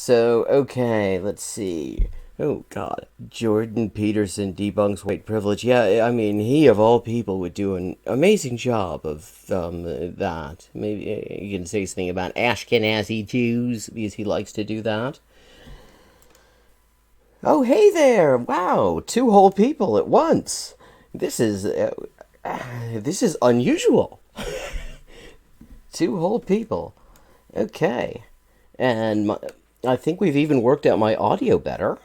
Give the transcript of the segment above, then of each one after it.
So, okay, let's see. Oh, God. Jordan Peterson debunks white privilege. Yeah, I mean, he of all people would do an amazing job of that. Maybe you can say something about Ashkenazi Jews, because he likes to do that. Oh, hey there! Wow, two whole people at once. This is this is unusual. Two whole people. Okay, and I think we've even worked out my audio better.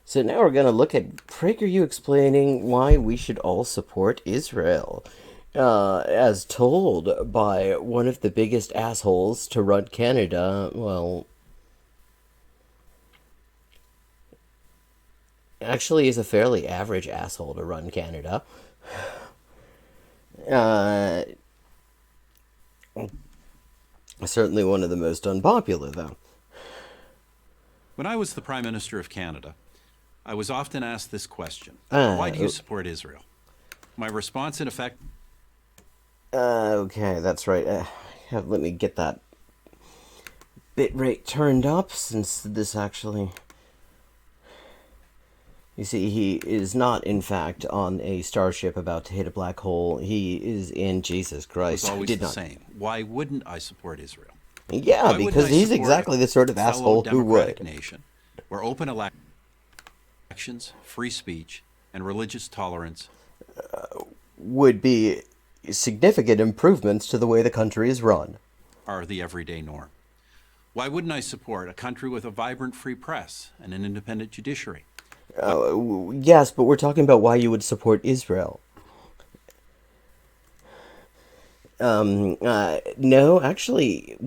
So now we're going to look at PragerU explaining why we should all support Israel, as told by one of the biggest assholes to run Canada. Well, actually, is a fairly average asshole to run Canada. Uh, Certainly one of the most unpopular, though. When I was the Prime Minister of Canada, I was often asked this question: why do you support Israel? My response, in effect... Okay, that's right. Let me get that bitrate turned up, since this actually... You see, he is not, in fact, on a starship about to hit a black hole. He is in Jesus Christ. was always the same. Why wouldn't I support Israel? Yeah, because he's exactly the sort of asshole who would. Nation where open elections, free speech, and religious tolerance would be significant improvements to the way the country is run. Are the everyday norm. Why wouldn't I support a country with a vibrant free press and an independent judiciary? Yes, but we're talking about why you would support Israel. No, actually,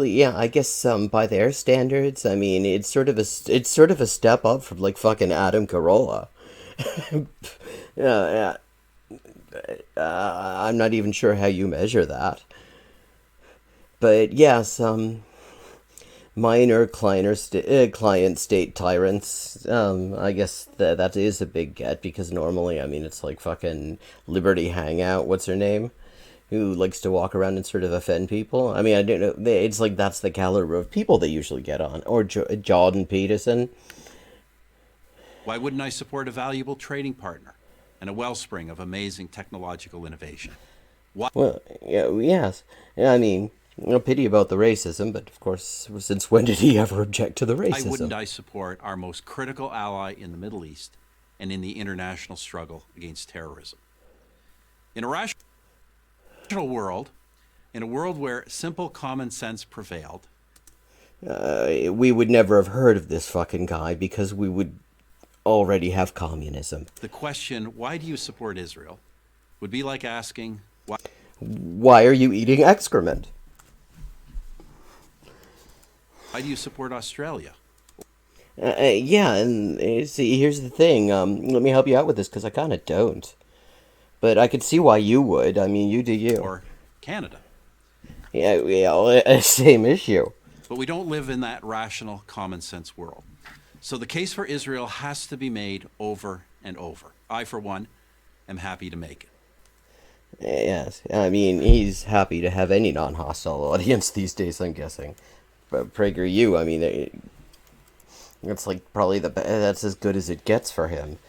yeah, I guess, by their standards, I mean, it's sort of a step up from, like, fucking Adam Carolla. Yeah, I'm not even sure how you measure that. But, yes, minor client state tyrants. I guess that is a big get, because normally, I mean, it's like fucking Liberty Hangout, what's her name? Who likes to walk around and sort of offend people. I mean, I don't know, it's like that's the caliber of people they usually get on. Or Jordan Peterson. Why wouldn't I support a valuable trading partner and a wellspring of amazing technological innovation? Why? Well, yeah, yes. I mean, no pity about the racism, but of course, since when did he ever object to the racism? Why wouldn't I support our most critical ally in the Middle East and in the international struggle against terrorism? In a rational world, in a world where simple common sense prevailed, we would never have heard of this fucking guy, because we would already have communism. The question, why do you support Israel, would be like asking, why are you eating excrement? Why do you support Australia? Yeah, and see, here's the thing. Let me help you out with this, because I kind of don't. But I could see why you would. I mean, you do you. Or Canada. Yeah, same issue. But we don't live in that rational, common sense world. So the case for Israel has to be made over and over. I, for one, am happy to make it. Yes, I mean, he's happy to have any non-hostile audience these days, I'm guessing. But PragerU, I mean, it's like probably that's as good as it gets for him.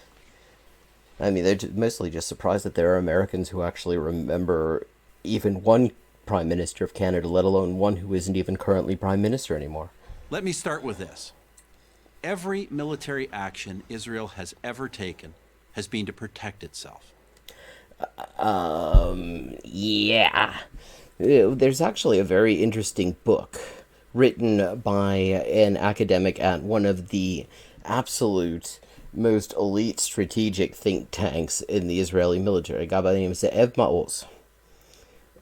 I mean, they're mostly just surprised that there are Americans who actually remember even one Prime Minister of Canada, let alone one who isn't even currently Prime Minister anymore. Let me start with this. Every military action Israel has ever taken has been to protect itself. Yeah. There's actually a very interesting book written by an academic at one of the absolute most elite strategic think tanks in the Israeli military, a guy by the name of Ze'ev Maoz.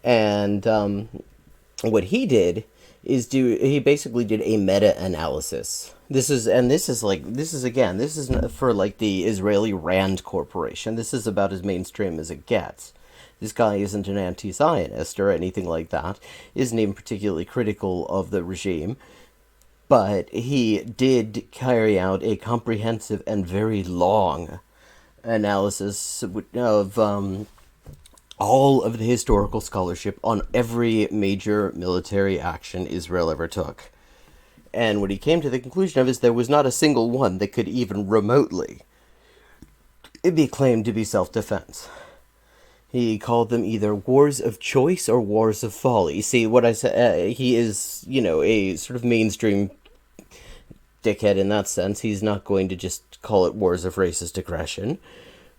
And what he did is he basically did a meta-analysis. This is for like the Israeli Rand Corporation. This is about as mainstream as it gets. This guy isn't an anti-Zionist or anything like that, isn't even particularly critical of the regime, but he did carry out a comprehensive and very long analysis of all of the historical scholarship on every major military action Israel ever took. And what he came to the conclusion of is there was not a single one that could even remotely be claimed to be self-defense. He called them either wars of choice or wars of folly. See, what I said, he is, a sort of mainstream dickhead in that sense. He's not going to just call it wars of racist aggression,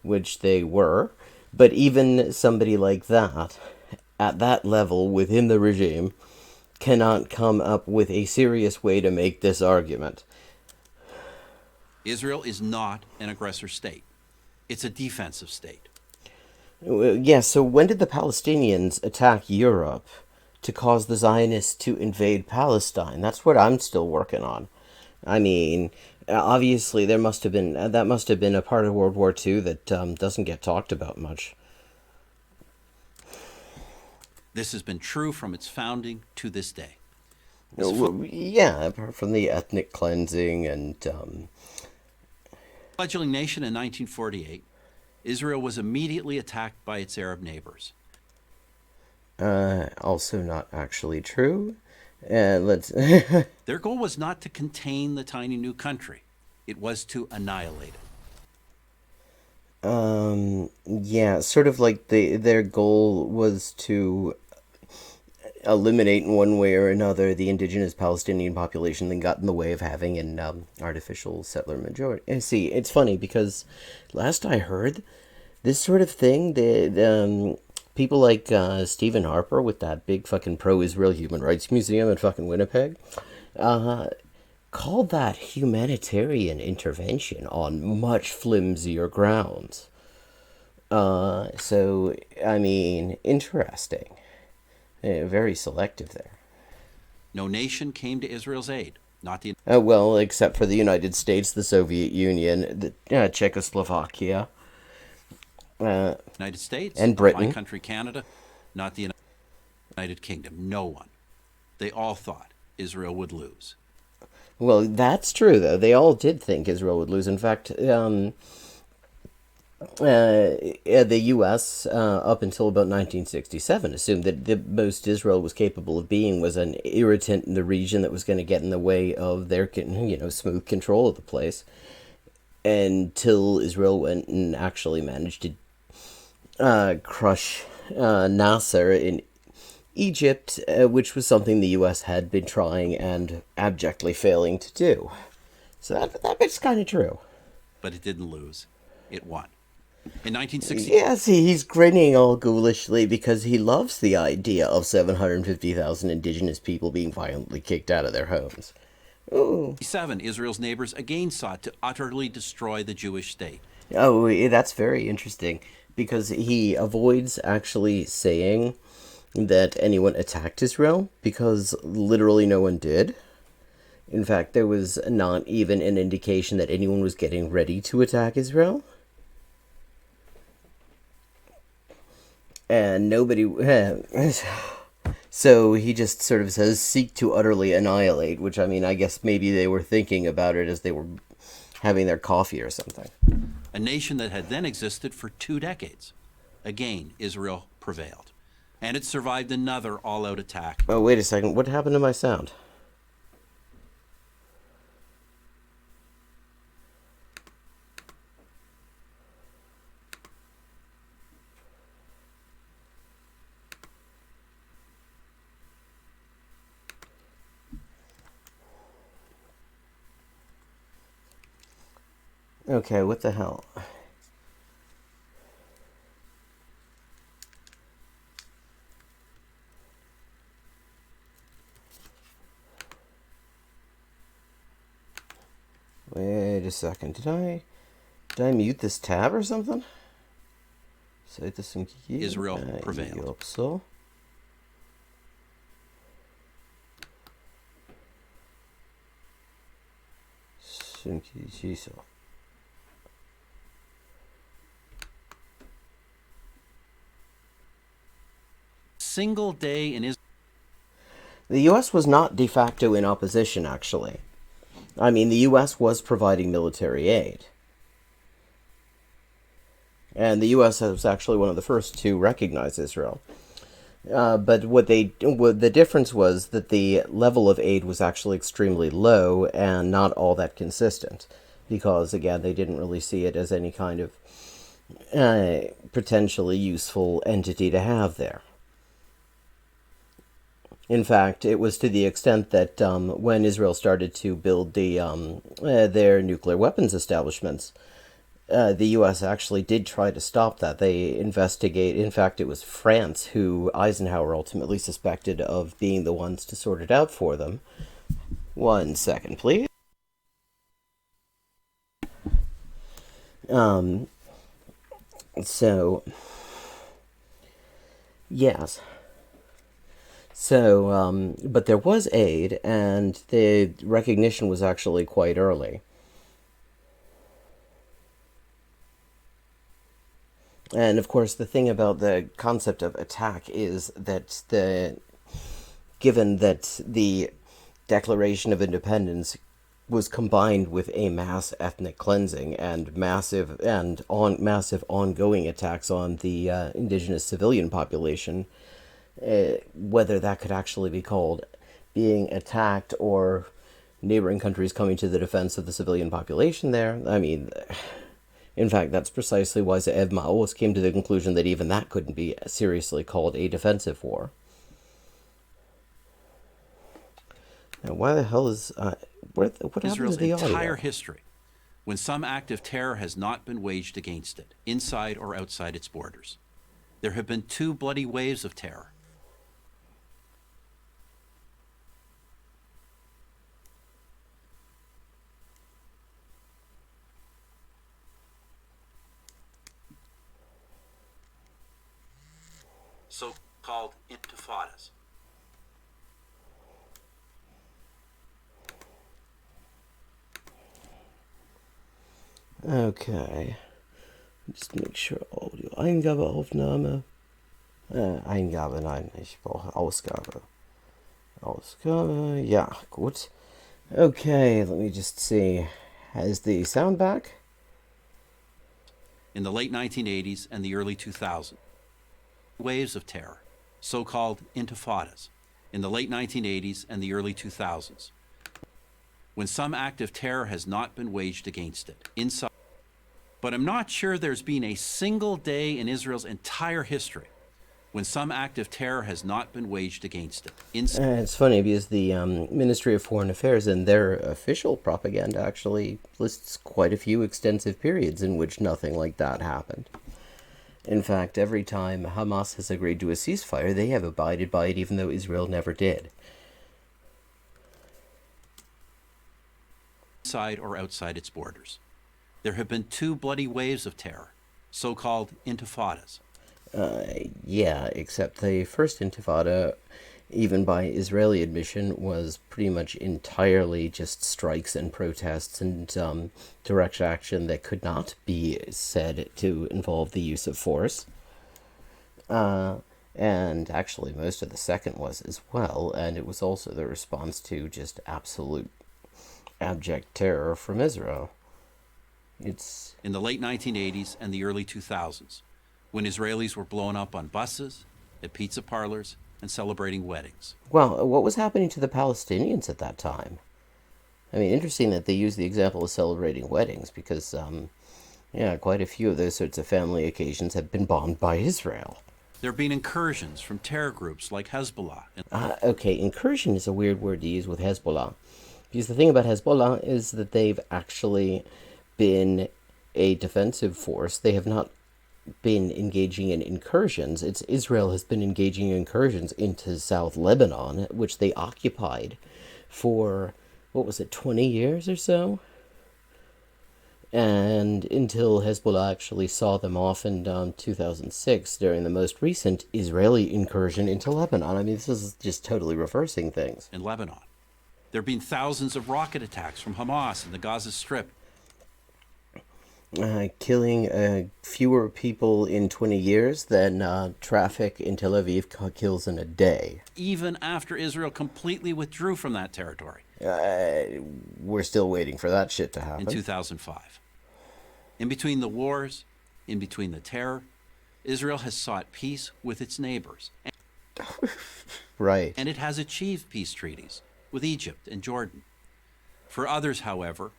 which they were. But even somebody like that, at that level within the regime, cannot come up with a serious way to make this argument. Israel is not an aggressor state. It's a defensive state. Yeah, so when did the Palestinians attack Europe to cause the Zionists to invade Palestine? That's what I'm still working on. I mean, obviously that must have been a part of World War II that doesn't get talked about much. This has been true from its founding to this day. Yeah, apart from the ethnic cleansing and... Fledgling nation in 1948, Israel was immediately attacked by its Arab neighbors. Also not actually true. Let's... Their goal was not to contain the tiny new country. It was to annihilate it. Yeah, sort of like their goal was to eliminate in one way or another the indigenous Palestinian population that got in the way of having an artificial settler majority. And see, it's funny because last I heard, this sort of thing, people like Stephen Harper with that big fucking pro-Israel human rights museum in fucking Winnipeg, called that humanitarian intervention on much flimsier grounds. So, I mean, interesting. Very selective there. No nation came to Israel's aid, not the... well, except for the United States, the Soviet Union, Czechoslovakia, United States, and Britain. My country, Canada, not the United Kingdom. No one. They all thought Israel would lose. Well, that's true, though. They all did think Israel would lose. In fact, the U.S., up until about 1967, assumed that the most Israel was capable of being was an irritant in the region that was going to get in the way of their, smooth control of the place, until Israel went and actually managed to crush Nasser in Egypt, which was something the U.S. had been trying and abjectly failing to do. So that bit's kind of true. But it didn't lose. It won. In 1960... Yeah, see, he's grinning all ghoulishly because he loves the idea of 750,000 indigenous people being violently kicked out of their homes. Ooh. 1967, Israel's neighbors again sought to utterly destroy the Jewish state. Oh, that's very interesting, because he avoids actually saying that anyone attacked Israel, because literally no one did. In fact, there was not even an indication that anyone was getting ready to attack Israel. And nobody... So he just sort of says, seek to utterly annihilate, which, I mean, I guess maybe they were thinking about it as they were having their coffee or something. A nation that had then existed for 2 decades. Again, Israel prevailed. And it survived another all-out attack. Oh, wait a second. What happened to my sound? Okay, what the hell? Wait a second. Did I mute this tab or something? Israel prevailed. So. Single day in Israel. The U.S. was not de facto in opposition, actually. I mean, the U.S. was providing military aid. And the U.S. was actually one of the first to recognize Israel. But what the difference was that the level of aid was actually extremely low and not all that consistent, because again they didn't really see it as any kind of potentially useful entity to have there. In fact, it was to the extent that when Israel started to build their nuclear weapons establishments, the U.S. actually did try to stop that. They investigate. In fact, it was France who Eisenhower ultimately suspected of being the ones to sort it out for them. 1 second, please. Um. So. Yes. So, but there was aid, and the recognition was actually quite early. And of course, the thing about the concept of attack is that given that the Declaration of Independence was combined with a mass ethnic cleansing and massive ongoing attacks on the indigenous civilian population, whether that could actually be called being attacked or neighboring countries coming to the defense of the civilian population there. I mean, in fact, that's precisely why Ze'ev Maoz came to the conclusion that even that couldn't be seriously called a defensive war. Now, why the hell is... what happened Israel's to the audio? entire history, when some act of terror has not been waged against it, inside or outside its borders. There have been 2 bloody waves of terror. So-called intifadas. Okay. Just make sure Audio Eingabeaufnahme. Eingabe, nein, ich brauche Ausgabe. Ausgabe, ja, gut. Okay, let me just see. Has the sound back? In the late 1980s and the early 2000s, waves of terror, so-called intifadas, in the late 1980s and the early 2000s, when some act of terror has not been waged against it, inside. But I'm not sure there's been a single day in Israel's entire history when some act of terror has not been waged against it. It's funny because the Ministry of Foreign Affairs in their official propaganda actually lists quite a few extensive periods in which nothing like that happened. In fact, every time Hamas has agreed to a ceasefire, they have abided by it, even though Israel never did. Inside or outside its borders. There have been 2 bloody waves of terror, so-called intifadas. Yeah, except the first intifada, even by Israeli admission, was pretty much entirely just strikes and protests and direct action that could not be said to involve the use of force. And actually most of the second was as well, and it was also the response to just absolute abject terror from Israel. It's in the late 1980s and the early 2000s, when Israelis were blown up on buses, at pizza parlors, and celebrating weddings. Well, what was happening to the Palestinians at that time? I mean, interesting that they use the example of celebrating weddings, because, quite a few of those sorts of family occasions have been bombed by Israel. There have been incursions from terror groups like Hezbollah. Okay, incursion is a weird word to use with Hezbollah, because the thing about Hezbollah is that they've actually been a defensive force. They have not been engaging in incursions. It's Israel has been engaging in incursions into South Lebanon, which they occupied for, 20 years or so? And until Hezbollah actually saw them off in 2006 during the most recent Israeli incursion into Lebanon. I mean, this is just totally reversing things. In Lebanon. There have been thousands of rocket attacks from Hamas in the Gaza Strip. Killing fewer people in 20 years than traffic in Tel Aviv kills in a day. Even after Israel completely withdrew from that territory. We're still waiting for that shit to happen. In 2005. In between the wars, in between the terror, Israel has sought peace with its neighbors. Right. And it has achieved peace treaties with Egypt and Jordan. For others, however,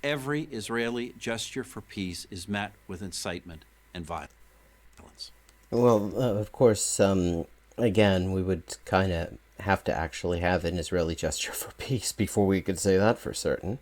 every Israeli gesture for peace is met with incitement and violence. Well, of course, again, we would kind of have to actually have an Israeli gesture for peace before we could say that for certain.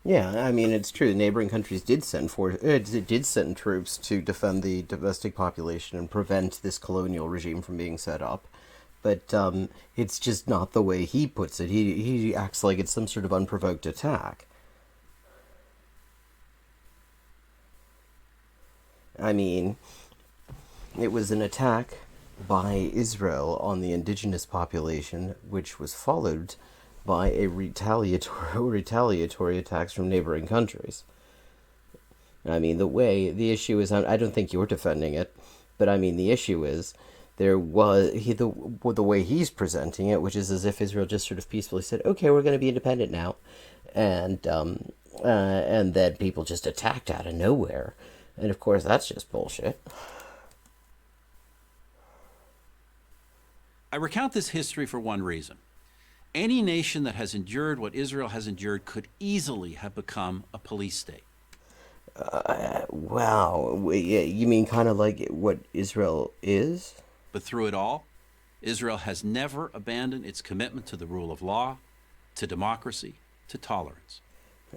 Yeah, I mean it's true. Neighboring countries did send troops to defend the domestic population and prevent this colonial regime from being set up. But it's just not the way he puts it. He acts like it's some sort of unprovoked attack. I mean, it was an attack by Israel on the indigenous population, which was followed by a retaliatory attacks from neighboring countries. I mean, the issue is, I don't think you're defending it, but I mean, the issue is the way he's presenting it, which is as if Israel just sort of peacefully said, okay, we're going to be independent now, and then people just attacked out of nowhere, and of course that's just bullshit. I recount this history for one reason. Any nation that has endured what Israel has endured could easily have become a police state. Wow, you mean kind of like what Israel is? But through it all, Israel has never abandoned its commitment to the rule of law, to democracy, to tolerance.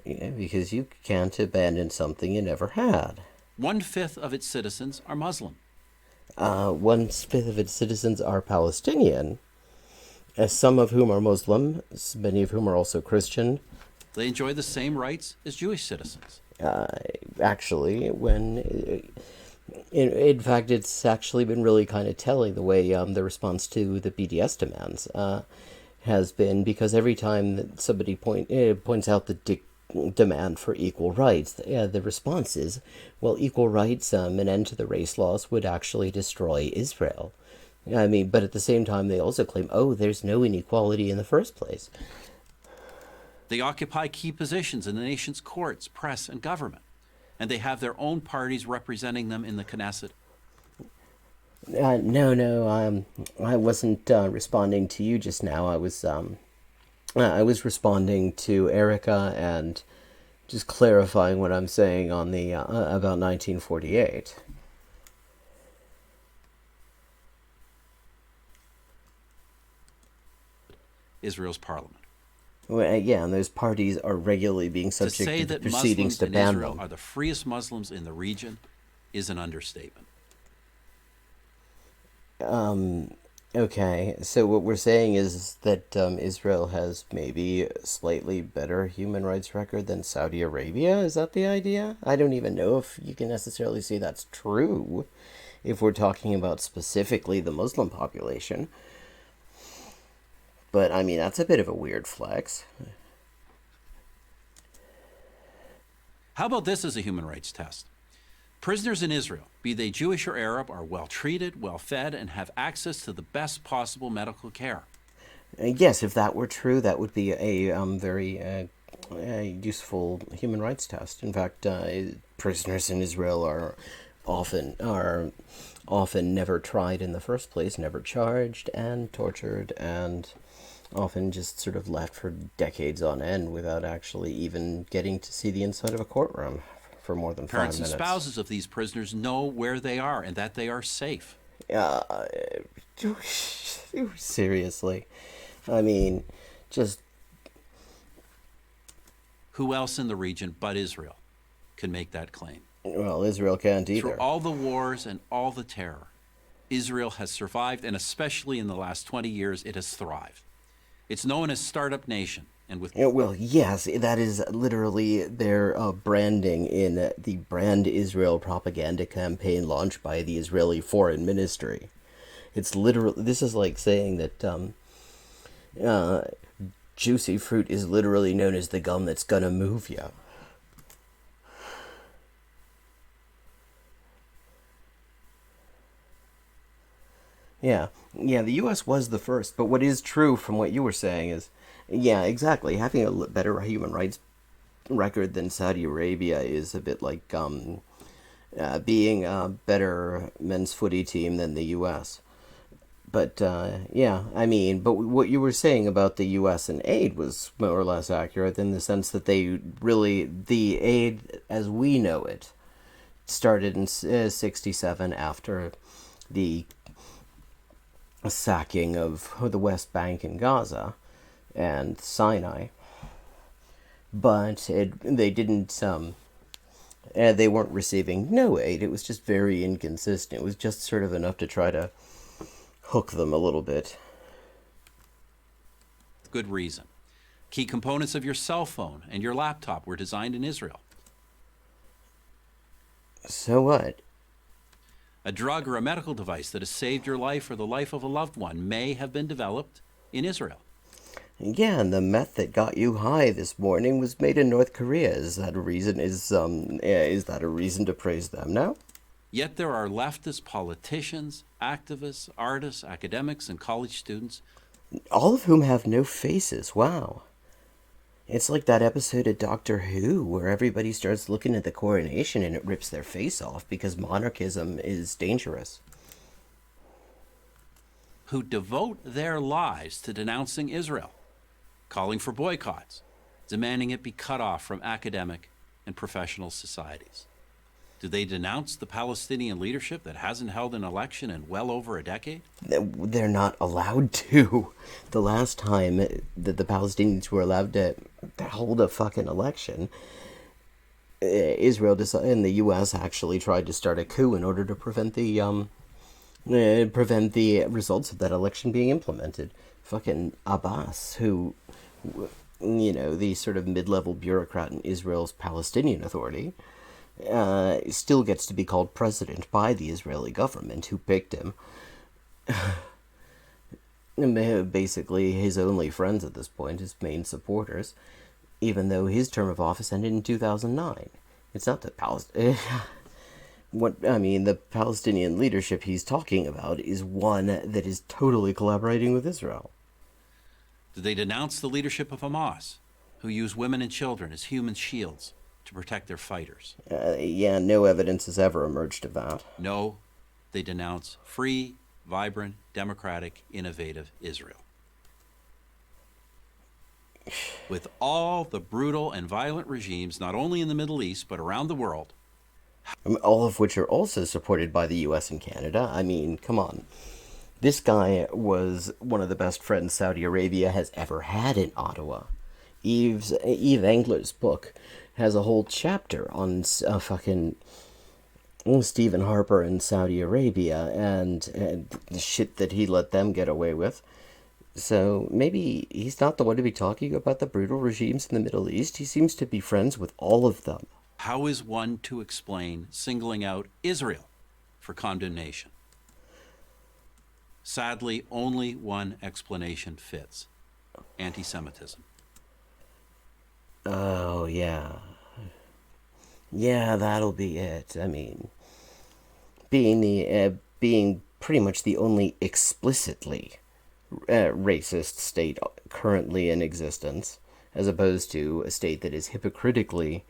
Yeah, because you can't abandon something you never had. 1/5 of its citizens are Muslim. 1/5 of its citizens are Palestinian, some of whom are Muslim, many of whom are also Christian. They enjoy the same rights as Jewish citizens. Actually, in fact, it's actually been really kind of telling the way the response to the BDS demands has been, because every time that somebody points out the demand for equal rights, the response is, well, equal rights, an end to the race laws would actually destroy Israel. I mean, but at the same time, they also claim, oh, there's no inequality in the first place. They occupy key positions in the nation's courts, press, and government, and they have their own parties representing them in the Knesset. No, I wasn't responding to you just now. I was responding to Erica and just clarifying what I'm saying on the about 1948. Israel's parliament. Well, yeah, and those parties are regularly being subjected to proceedings to ban them. To say that Muslims in Israel are the freest Muslims in the region is an understatement. Okay, so what we're saying is that Israel has maybe a slightly better human rights record than Saudi Arabia? Is that the idea? I don't even know if you can necessarily say that's true if we're talking about specifically the Muslim population. But, I mean, that's a bit of a weird flex. How about this as a human rights test? Prisoners in Israel, be they Jewish or Arab, are well treated, well fed, and have access to the best possible medical care. Yes, if that were true, that would be a very useful human rights test. In fact, prisoners in Israel are often never tried in the first place, never charged and tortured, and often just sort of left for decades on end without actually even getting to see the inside of a courtroom for more than 5 minutes. Parents and spouses of these prisoners know where they are and that they are safe. Seriously. I mean, just... Who else in the region but Israel can make that claim? Well, Israel can't either. Through all the wars and all the terror, Israel has survived, and especially in the last 20 years, it has thrived. It's known as Startup Nation. And with well, yes, that is literally their branding in the Brand Israel propaganda campaign launched by the Israeli Foreign Ministry. It's literally, this is like saying that Juicy fruit is literally known as the gum that's gonna move you. Yeah, yeah, the U.S. was the first, but what is true from what you were saying is, yeah, exactly, having a better human rights record than Saudi Arabia is a bit like being a better men's footy team than the U.S. But yeah, I mean, but what you were saying about the U.S. and aid was more or less accurate in the sense that the aid as we know it started in '67 after the sacking of the West Bank and Gaza and Sinai. But they didn't, they weren't receiving no aid. It was just very inconsistent. It was just sort of enough to try to hook them a little bit. Good reason. Key components of your cell phone and your laptop were designed in Israel. So what? A drug or a medical device that has saved your life or the life of a loved one may have been developed in Israel. Yeah, and the meth that got you high this morning was made in North Korea. Is that a reason? Is that a reason to praise them now? Yet there are leftist politicians, activists, artists, academics, and college students, all of whom have no faces. Wow. It's like that episode of Doctor Who where everybody starts looking at the coronation and it rips their face off because monarchism is dangerous. who devote their lives to denouncing Israel, calling for boycotts, demanding it be cut off from academic and professional societies. Do they denounce the Palestinian leadership that hasn't held an election in well over a decade? They're not allowed to. The last time that the Palestinians were allowed to hold a fucking election, Israel and the U.S. actually tried to start a coup in order to prevent the results of that election being implemented. Fucking Abbas, who, the sort of mid-level bureaucrat in Israel's Palestinian Authority, still gets to be called president by the Israeli government, who picked him. Basically, his only friends at this point, his main supporters, even though his term of office ended in 2009. It's not the the Palestinian leadership he's talking about is one that is totally collaborating with Israel. Do they denounce the leadership of Hamas, who use women and children as human shields to protect their fighters? No evidence has ever emerged of that. No, they denounce free, vibrant, democratic, innovative Israel. With all the brutal and violent regimes, not only in the Middle East, but around the world. All of which are also supported by the U.S. and Canada. I mean, come on. This guy was one of the best friends Saudi Arabia has ever had in Ottawa. Eve Engler's book has a whole chapter on fucking Stephen Harper and Saudi Arabia and the shit that he let them get away with. So maybe he's not the one to be talking about the brutal regimes in the Middle East. He seems to be friends with all of them. How is one to explain singling out Israel for condemnation? Sadly, only one explanation fits: anti-Semitism. Oh, yeah. Yeah, that'll be it. I mean, being pretty much the only explicitly racist state currently in existence, as opposed to a state that is hypocritically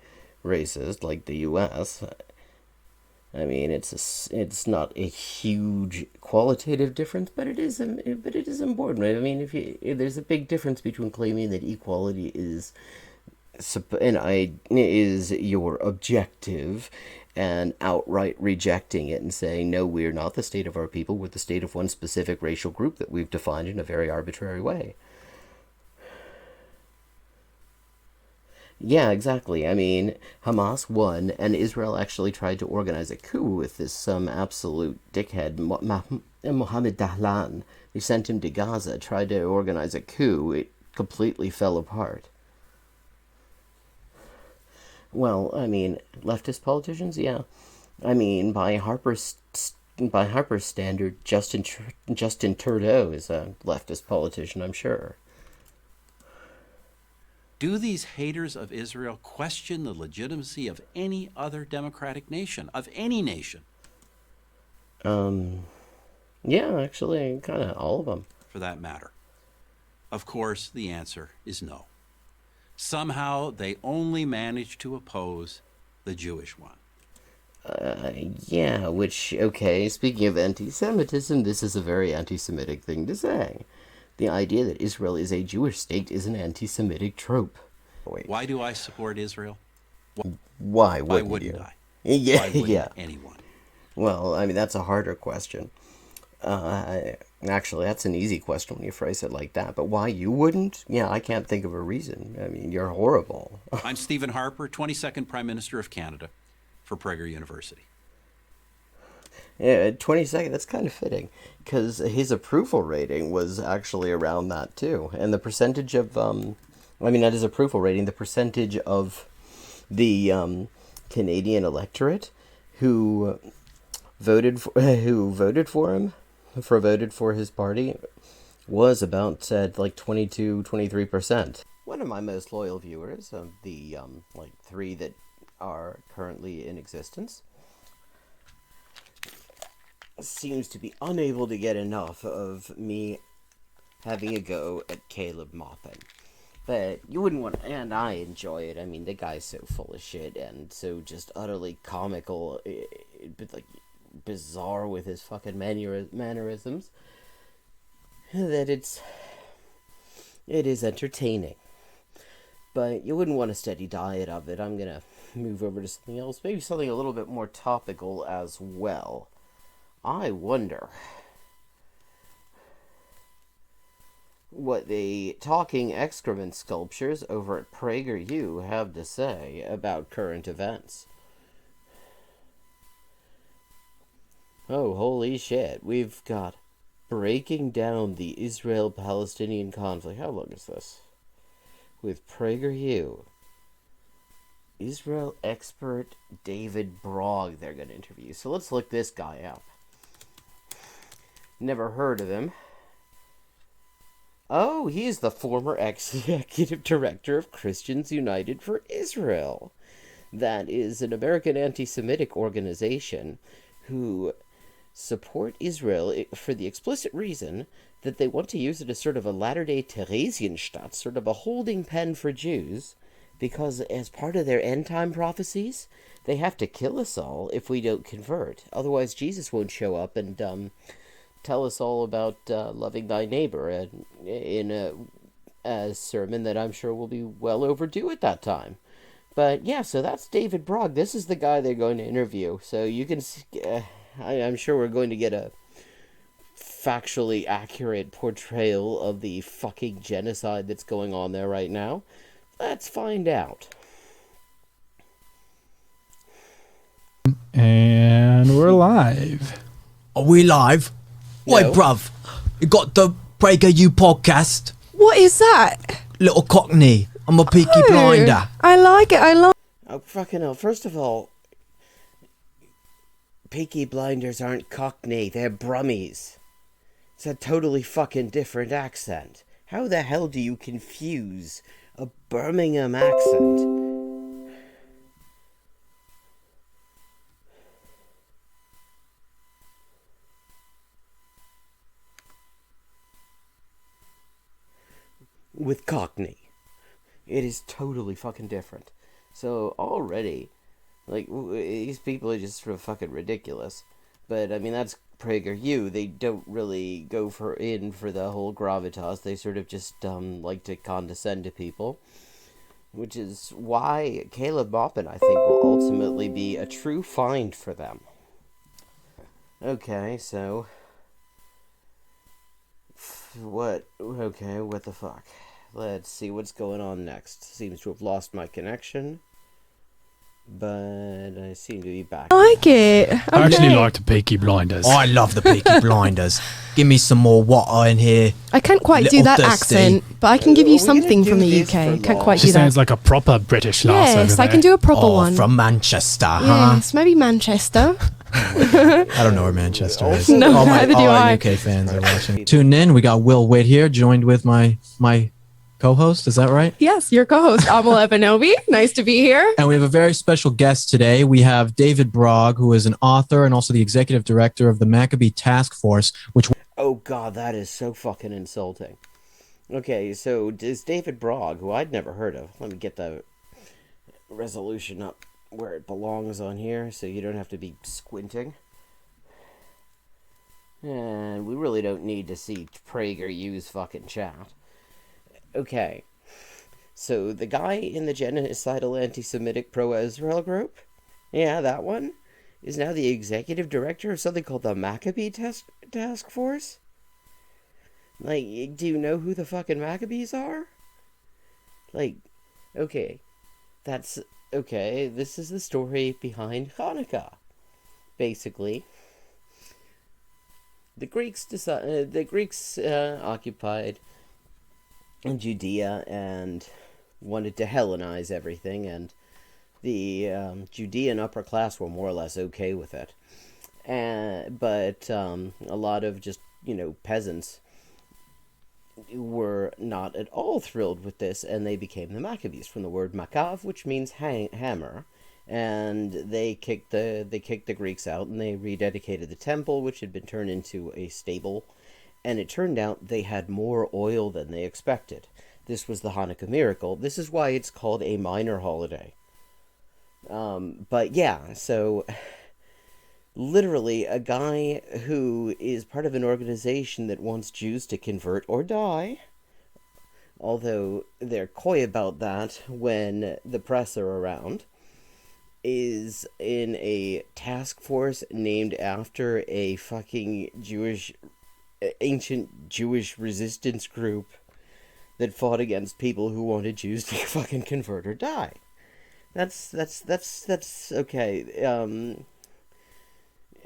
racist like the U.S. I mean, it's not a huge qualitative difference, but it is important. Right? I mean, if there's a big difference between claiming that equality is your objective and outright rejecting it and saying, no, we're not the state of our people, we're the state of one specific racial group that we've defined in a very arbitrary way. Yeah, exactly. I mean, Hamas won, and Israel actually tried to organize a coup with this absolute dickhead, Mohammed Dahlan. They sent him to Gaza, tried to organize a coup. It completely fell apart. Well, I mean, leftist politicians, yeah. I mean, by Harper's standard, Justin Trudeau is a leftist politician, I'm sure. Do these haters of Israel question the legitimacy of any other democratic nation, of any nation? Yeah, actually, kind of all of them. For that matter. Of course, the answer is no. Somehow they only manage to oppose the Jewish one. Yeah, which, okay, speaking of anti-Semitism, this is a very anti-Semitic thing to say. The idea that Israel is a Jewish state is an anti-Semitic trope. Wait. Why do I support Israel? Why wouldn't you? I? Yeah, Why wouldn't yeah. anyone? Well, I mean, that's a harder question. Actually, that's an easy question when you phrase it like that. But why you wouldn't? Yeah, I can't think of a reason. I mean, you're horrible. I'm Stephen Harper, 22nd Prime Minister of Canada for Prager University. Yeah, 22nd, that's kind of fitting. Because his approval rating was actually around that, too. And the percentage of, not his approval rating, the percentage of the Canadian electorate who voted for him, voted for his party, was about like 23%. One of my most loyal viewers, the like 3 that are currently in existence, seems to be unable to get enough of me having a go at Caleb Maupin. But you wouldn't want to, and I enjoy it. I mean, the guy's so full of shit and so just utterly comical, but like bizarre with his fucking mannerisms, that it is entertaining. But you wouldn't want a steady diet of it. I'm gonna move over to something else, maybe something a little bit more topical as well. I wonder what the talking excrement sculptures over at PragerU have to say about current events. Oh, holy shit. We've got breaking down the Israel-Palestinian conflict. How long is this? With PragerU. Israel expert David Brogg they're going to interview. So let's look this guy up. Never heard of him. Oh, he's the former executive director of Christians United for Israel. That is an American anti-Semitic organization who support Israel for the explicit reason that they want to use it as sort of a Latter-day Theresienstadt, sort of a holding pen for Jews, because as part of their end-time prophecies, they have to kill us all if we don't convert. Otherwise, Jesus won't show up and tell us all about loving thy neighbor in a sermon that I'm sure will be well overdue at that time. But yeah, so that's David Brogg. This is the guy they're going to interview. So you can, I'm sure we're going to get a factually accurate portrayal of the fucking genocide that's going on there right now. Let's find out. And we're live. Are we live? No. Wait, bruv. You got the PragerU podcast? What is that? Little Cockney. I'm a peaky blinder. I like it. Oh, fucking hell. First of all, Peaky Blinders aren't Cockney. They're Brummies. It's a totally fucking different accent. How the hell do you confuse a Birmingham accent with Cockney? It is totally fucking different. So already, like, these people are just sort of fucking ridiculous. But I mean, that's PragerU. They don't really go for the whole gravitas. They sort of just like to condescend to people, which is why Caleb Maupin, I think, will ultimately be a true find for them. Okay, so what the fuck? Let's see what's going on next. Seems to have lost my connection, but I seem to be back. I like it. Okay. I actually like the Peaky Blinders. I love the peaky blinders. Give me some more water in here. I can't quite do Little that thirsty. accent, but I can give you We're gonna something do from the this UK. for Can't long. quite She do that. sounds like a proper British lass over Yes, there. I can do a proper one. From Manchester, huh? Yes, maybe Manchester. I don't know where Manchester is. No, all my, neither do all our I. UK fans are watching. Tune in. We got Will Witt here, joined with my co-host. Is that right? Yes, your co-host, Amal Ebanobi. Nice to be here. And we have a very special guest today. We have David Brogg, who is an author and also the executive director of the Maccabee Task Force, which... Oh god, that is so fucking insulting. Okay, so is David Brogg, who I'd never heard of. Let me get the resolution up where it belongs on here so you don't have to be squinting. And we really don't need to see PragerU's fucking chat. Okay, so the guy in the genocidal anti-Semitic pro-Israel group, yeah, that one, is now the executive director of something called the Maccabee Task Force? Like, do you know who the fucking Maccabees are? Like, okay, okay, this is the story behind Hanukkah. Basically, the Greeks occupied Judea and wanted to Hellenize everything, and the Judean upper class were more or less okay with it. But a lot of just, peasants were not at all thrilled with this, and they became the Maccabees from the word makav, which means hammer. And they kicked the Greeks out, and they rededicated the temple, which had been turned into a stable. And it turned out they had more oil than they expected. This was the Hanukkah miracle. This is why it's called a minor holiday. But yeah, so literally a guy who is part of an organization that wants Jews to convert or die, although they're coy about that when the press are around, is in a task force named after a fucking ancient Jewish resistance group that fought against people who wanted Jews to fucking convert or die. That's okay.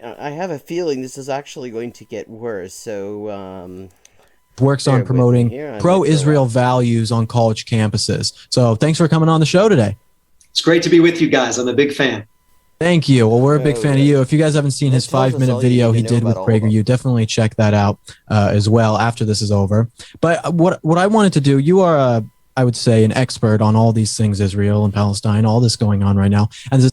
I have a feeling this is actually going to get worse, so works on promoting pro-Israel values on college campuses. So thanks for coming on the show today. It's great to be with you guys. I'm a big fan. Thank you. Well, we're a big fan of you. If you guys haven't seen his 5-minute video he did with PragerU, definitely check that out as well after this is over. But what I wanted to do, you are, I would say, an expert on all these things, Israel and Palestine, all this going on right now. And there's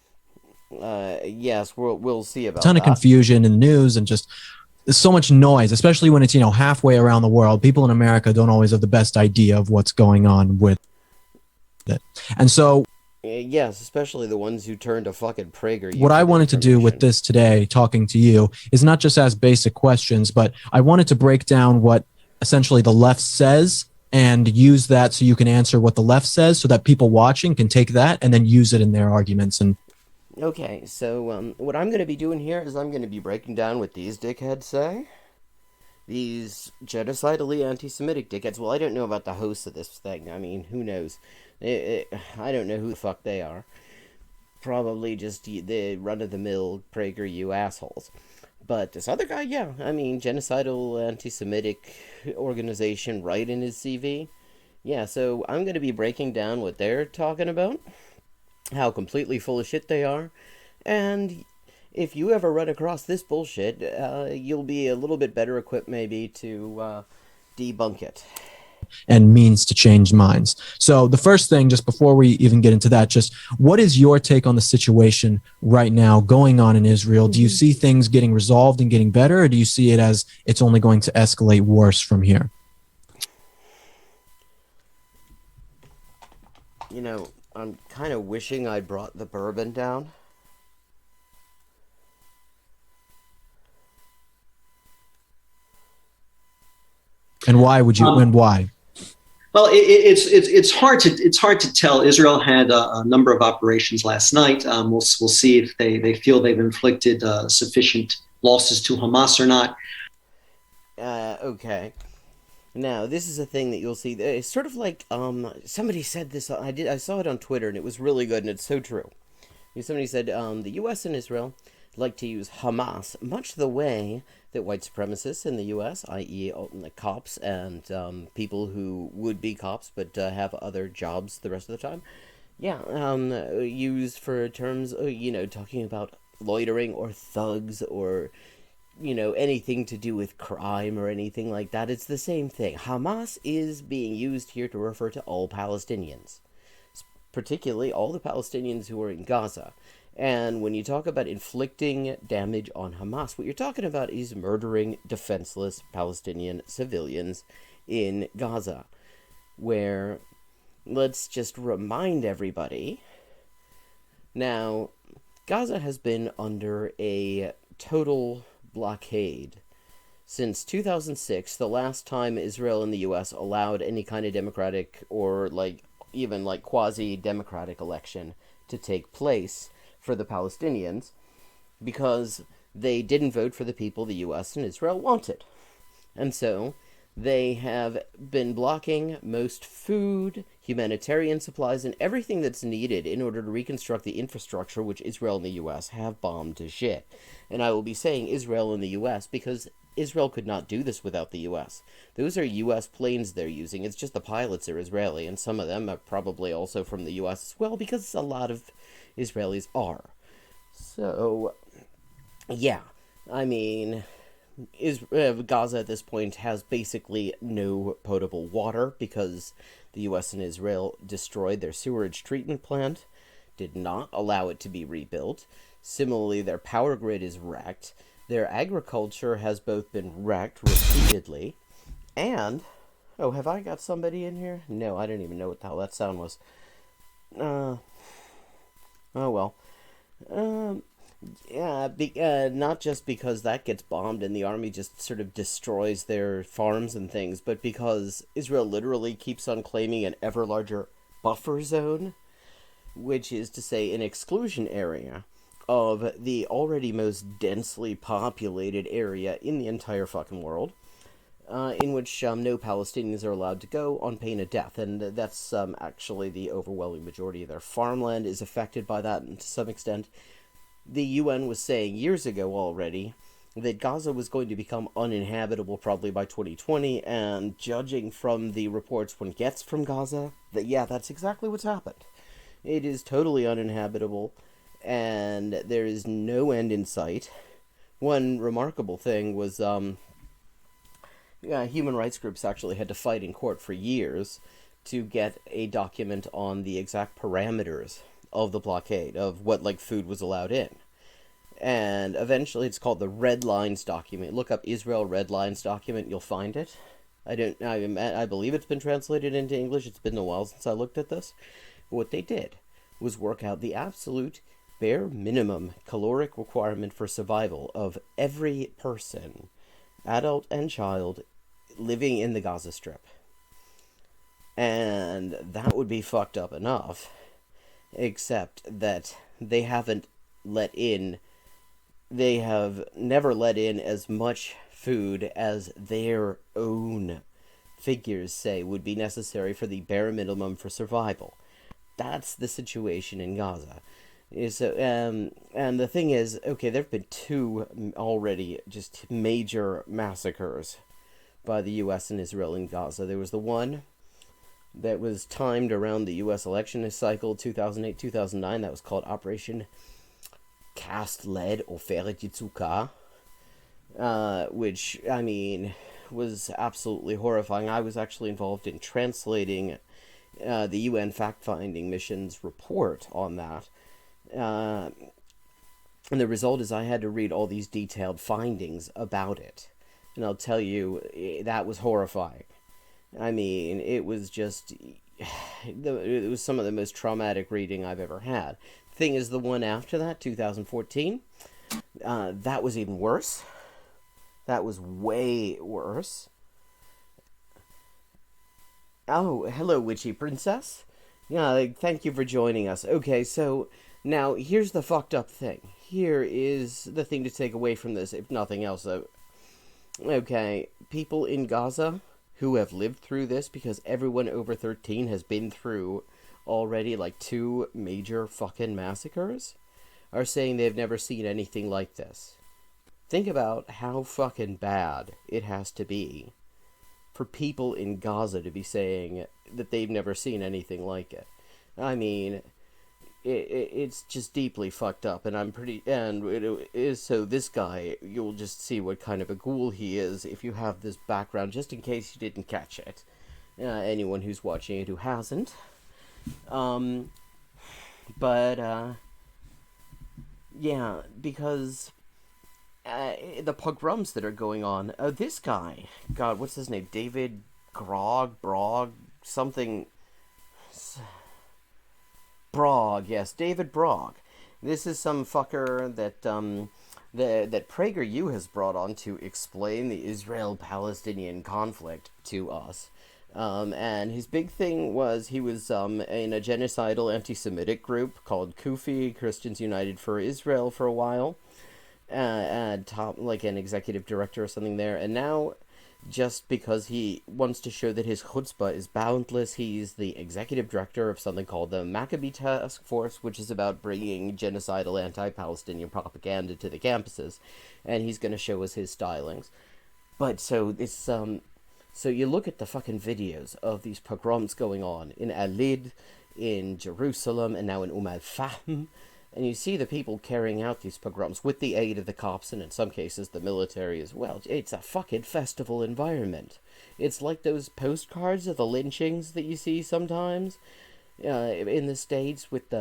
yes, we'll see about a ton of confusion in the news and just there's so much noise, especially when it's, halfway around the world. People in America don't always have the best idea of what's going on with it. And so... yes, especially the ones who turn to fucking PragerU. What I wanted to do with this today, talking to you, is not just ask basic questions, but I wanted to break down what essentially the left says and use that so you can answer what the left says so that people watching can take that and then use it in their arguments. And okay, so what I'm going to be doing here is I'm going to be breaking down what these dickheads say. These genocidally anti-Semitic dickheads. Well, I don't know about the hosts of this thing. I mean, who knows? I don't know who the fuck they are. Probably just the run-of-the-mill PragerU assholes. But this other guy, yeah, I mean, genocidal anti-Semitic organization right in his CV. Yeah, so I'm going to be breaking down what they're talking about, how completely full of shit they are, and if you ever run across this bullshit, you'll be a little bit better equipped maybe to debunk it. And means to change minds. So the first thing, just before we even get into that, just what is your take on the situation right now going on in Israel? Do you see things getting resolved and getting better, or do you see it as it's only going to escalate worse from here? I'm kind of wishing I brought the bourbon down. And why would you? And why? Well, it's hard to tell. Israel had a number of operations last night. We'll see if they feel they've inflicted sufficient losses to Hamas or not. Okay. Now, this is a thing that you'll see. It's sort of like somebody said this. I saw it on Twitter, and it was really good, and it's so true. Somebody said the U.S. and Israel like to use Hamas much the way that white supremacists in the U.S., i.e. the cops and people who would be cops but have other jobs the rest of the time, use for terms, talking about loitering or thugs or anything to do with crime or anything like that. It's the same thing. Hamas is being used here to refer to all Palestinians, particularly all the Palestinians who are in Gaza. And when you talk about inflicting damage on Hamas, what you're talking about is murdering defenseless Palestinian civilians in Gaza, where, let's just remind everybody, now, Gaza has been under a total blockade since 2006, the last time Israel and the U.S. allowed any kind of democratic or even quasi-democratic election to take place for the Palestinians, because they didn't vote for the people the U.S. and Israel wanted. And so they have been blocking most food, humanitarian supplies, and everything that's needed in order to reconstruct the infrastructure which Israel and the U.S. have bombed to shit. And I will be saying Israel and the U.S. because Israel could not do this without the U.S. Those are U.S. planes they're using. It's just the pilots are Israeli, and some of them are probably also from the U.S. as well, because a lot of Israelis are. So, yeah, I mean, Gaza at this point has basically no potable water because the U.S. and Israel destroyed their sewerage treatment plant, did not allow it to be rebuilt. Similarly, their power grid is wrecked. Their agriculture has both been wrecked repeatedly, and... Oh, have I got somebody in here? No, I didn't even know what the hell that sound was. Oh, well. Yeah, not just because that gets bombed and the army just sort of destroys their farms and things, but because Israel literally keeps on claiming an ever larger buffer zone, which is to say an exclusion area of the already most densely populated area in the entire fucking world, in which no Palestinians are allowed to go on pain of death. And that's actually the overwhelming majority of their farmland is affected by that, and to some extent the UN was saying years ago already that Gaza was going to become uninhabitable probably by 2020, and judging from the reports one gets from Gaza, that's exactly what's happened. It is totally uninhabitable, and there is no end in sight. One remarkable thing was human rights groups actually had to fight in court for years to get a document on the exact parameters of the blockade, of what food was allowed in. And eventually it's called the Red Lines document. Look up Israel Red Lines document, you'll find it. I believe it's been translated into English. It's been a while since I looked at this. But what they did was work out the absolute bare minimum caloric requirement for survival of every person, adult and child, living in the Gaza Strip. And that would be fucked up enough, except that they have never let in as much food as their own figures say would be necessary for the bare minimum for survival. That's the situation in Gaza. And the thing is, okay, there have been two already just major massacres by the U.S. and Israel in Gaza. There was the one that was timed around the U.S. election cycle 2008-2009. That was called Operation Cast Lead or Feret Yitzukah, which, I mean, was absolutely horrifying. I was actually involved in translating the UN fact-finding mission's report on that. And the result is I had to read all these detailed findings about it. And I'll tell you, that was horrifying. I mean, it was just... It was some of the most traumatic reading I've ever had. Thing is, the one after that, 2014, that was even worse. That was way worse. Oh, hello, Witchy Princess. Yeah, thank you for joining us. Okay, so now here's the fucked up thing. Here is the thing to take away from this, if nothing else, though. Okay, people in Gaza who have lived through this, because everyone over 13 has been through already 2 major fucking massacres, are saying they've never seen anything like this. Think about how fucking bad it has to be for people in Gaza to be saying that they've never seen anything like it. I mean, it's just deeply fucked up, and it is. So this guy, you'll just see what kind of a ghoul he is if you have this background, just in case you didn't catch it. Anyone who's watching it who hasn't. Yeah, because the pogroms that are going on. This guy, God, what's his name? David Brog, something. Brog, yes, David Brog. This is some fucker that that PragerU has brought on to explain the Israel-Palestinian conflict to us. And his big thing was he was in a genocidal anti-Semitic group called Kufi, Christians United for Israel, for a while. Like an executive director or something there. And now, just because he wants to show that his chutzpah is boundless, he's the executive director of something called the Maccabee Task Force, which is about bringing genocidal anti-Palestinian propaganda to the campuses. And he's going to show us his stylings. But so it's so you look at the fucking videos of these pogroms going on in Alid, in Jerusalem, and now in Al-Fahm, and you see the people carrying out these pogroms with the aid of the cops and in some cases the military as well. It's a fucking festival environment. It's like those postcards of the lynchings that you see sometimes in the States with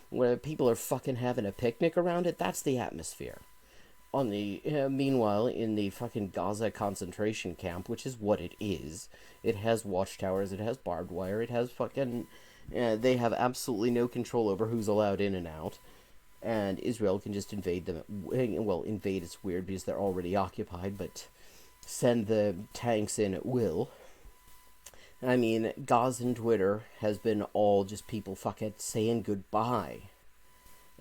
where people are fucking having a picnic around it. That's the atmosphere. Meanwhile, in the fucking Gaza concentration camp, which is what it is, it has watchtowers, it has barbed wire, it has fucking... they have absolutely no control over who's allowed in and out, and Israel can just invade them. Well, invade is weird because they're already occupied, but send the tanks in at will. I mean, Gazan Twitter has been all just people fucking saying goodbye.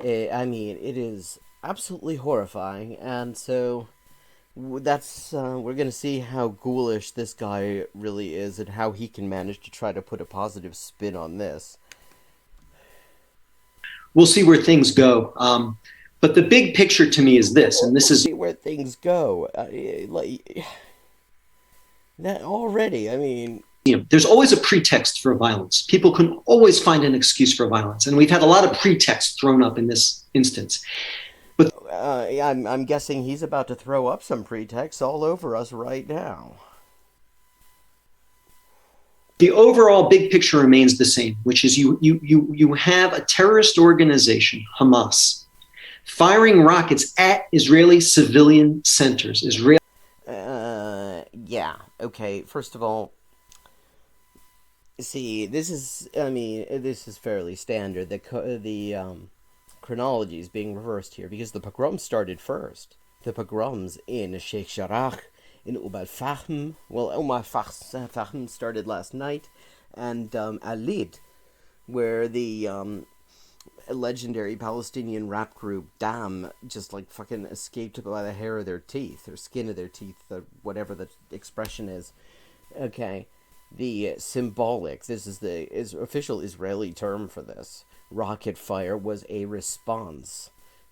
I mean, it is absolutely horrifying, and so that's we're gonna see how ghoulish this guy really is and how he can manage to try to put a positive spin on this. We'll see where things go, but the big picture to me is this, and this is see where things go. That already, I mean, there's always a pretext for violence. People can always find an excuse for violence, and we've had a lot of pretexts thrown up in this instance. But I'm guessing he's about to throw up some pretexts all over us right now. The overall big picture remains the same, which is you have a terrorist organization, Hamas, firing rockets at Israeli civilian centers. Yeah. Okay. First of all, see, this is fairly standard. The chronology is being reversed here because the pogroms started first. The pogroms in Sheikh Jarrah, in Al-Fahm, Al-Fahm started last night, and Alid, where the legendary Palestinian rap group Dam just like fucking escaped by the hair of their teeth, or skin of their teeth, or whatever the expression is. Okay, the symbolic, this is the official Israeli term for this, rocket fire was a response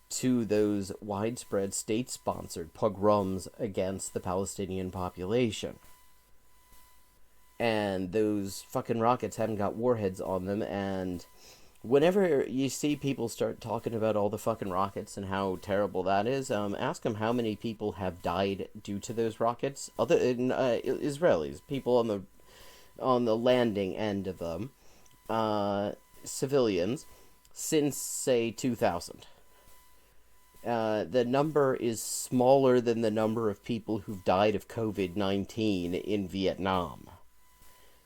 to those widespread state-sponsored pogroms against the Palestinian population. And those fucking rockets haven't got warheads on them, and whenever you see people start talking about all the fucking rockets and how terrible that is, ask them how many people have died due to those rockets. Other Israelis, people on the landing end of them, civilians, since say 2000. The number is smaller than the number of people who've died of COVID-19 in Vietnam.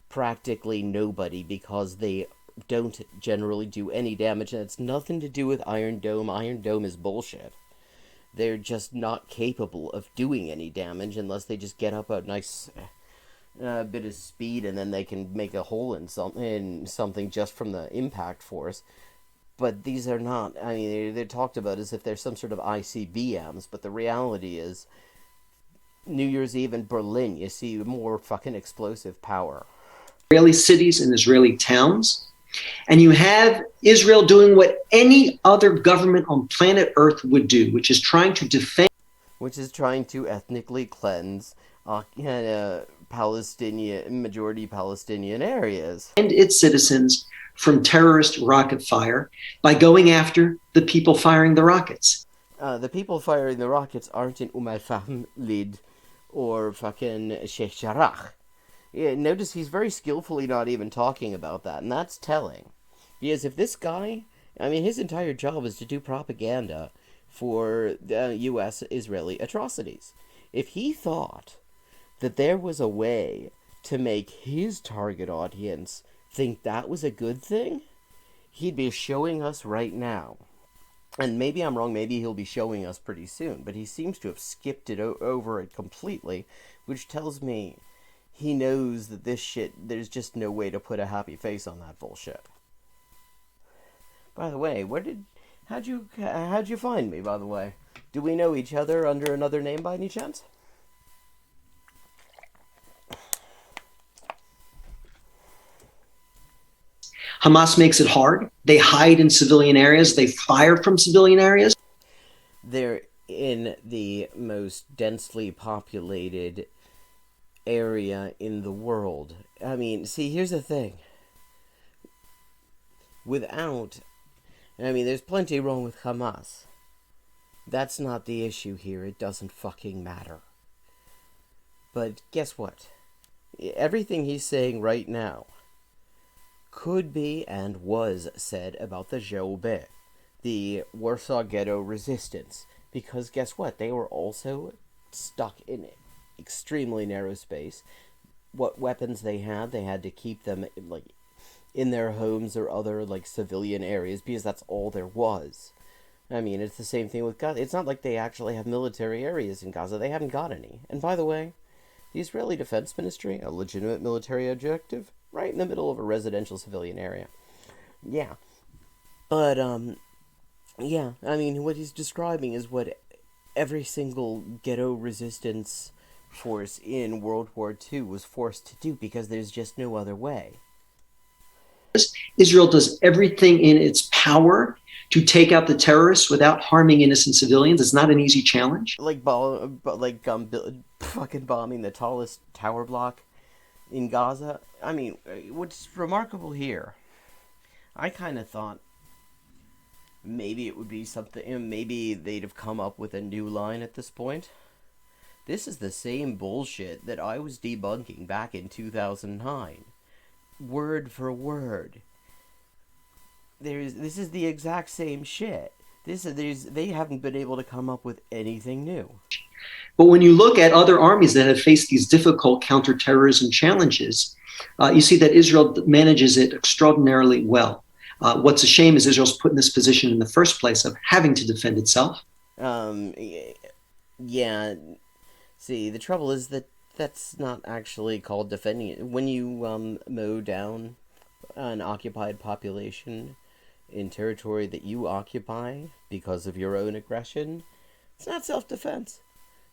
Practically nobody, because they don't generally do any damage, and it's nothing to do with Iron Dome. Iron Dome is bullshit. They're just not capable of doing any damage unless they just get up a nice bit of speed, and then they can make a hole in something just from the impact force. But these are not, I mean, they're talked about as if they're some sort of ICBMs, but the reality is, New Year's Eve in Berlin, you see more fucking explosive power. Israeli cities and Israeli towns, and you have Israel doing what any other government on planet Earth would do, which is trying to defend... Which is trying to ethnically cleanse majority Palestinian areas. And its citizens from terrorist rocket fire by going after the people firing the rockets. The people firing the rockets aren't in al-Fahm, Lid, or fucking Sheikh Jarrah. Yeah, notice he's very skillfully not even talking about that, and that's telling. Because if this guy, his entire job is to do propaganda for U.S.-Israeli atrocities. If he thought that there was a way to make his target audience think that was a good thing, he'd be showing us right now. And maybe I'm wrong, maybe he'll be showing us pretty soon, but he seems to have skipped it over it completely, which tells me he knows that this shit, there's just no way to put a happy face on that bullshit. By the way, how'd you find me, by the way? Do we know each other under another name by any chance? Hamas makes it hard. They hide in civilian areas. They fire from civilian areas. They're in the most densely populated area in the world. See, here's the thing. There's plenty wrong with Hamas. That's not the issue here. It doesn't fucking matter. But guess what? Everything he's saying right now could be and was said about the Jobe, the Warsaw Ghetto resistance. Because guess what? They were also stuck in extremely narrow space. What weapons they had to keep them in their homes or other civilian areas, because that's all there was. It's the same thing with Gaza. It's not like they actually have military areas in Gaza. They haven't got any. And by the way, the Israeli Defense Ministry, a legitimate military objective, right in the middle of a residential civilian area. Yeah. But, what he's describing is what every single ghetto resistance force in World War II was forced to do, because there's just no other way. Israel does everything in its power to take out the terrorists without harming innocent civilians. It's not an easy challenge. Fucking bombing the tallest tower block in Gaza. What's remarkable here, I kind of thought maybe it would be something, maybe they'd have come up with a new line at this point. This is the same bullshit that I was debunking back in 2009. Word for word. This is the exact same shit. They haven't been able to come up with anything new. But when you look at other armies that have faced these difficult counterterrorism challenges, you see that Israel manages it extraordinarily well. What's a shame is Israel's put in this position in the first place of having to defend itself. Yeah. See, the trouble is that that's not actually called defending it. When you mow down an occupied population in territory that you occupy because of your own aggression, it's not self-defense.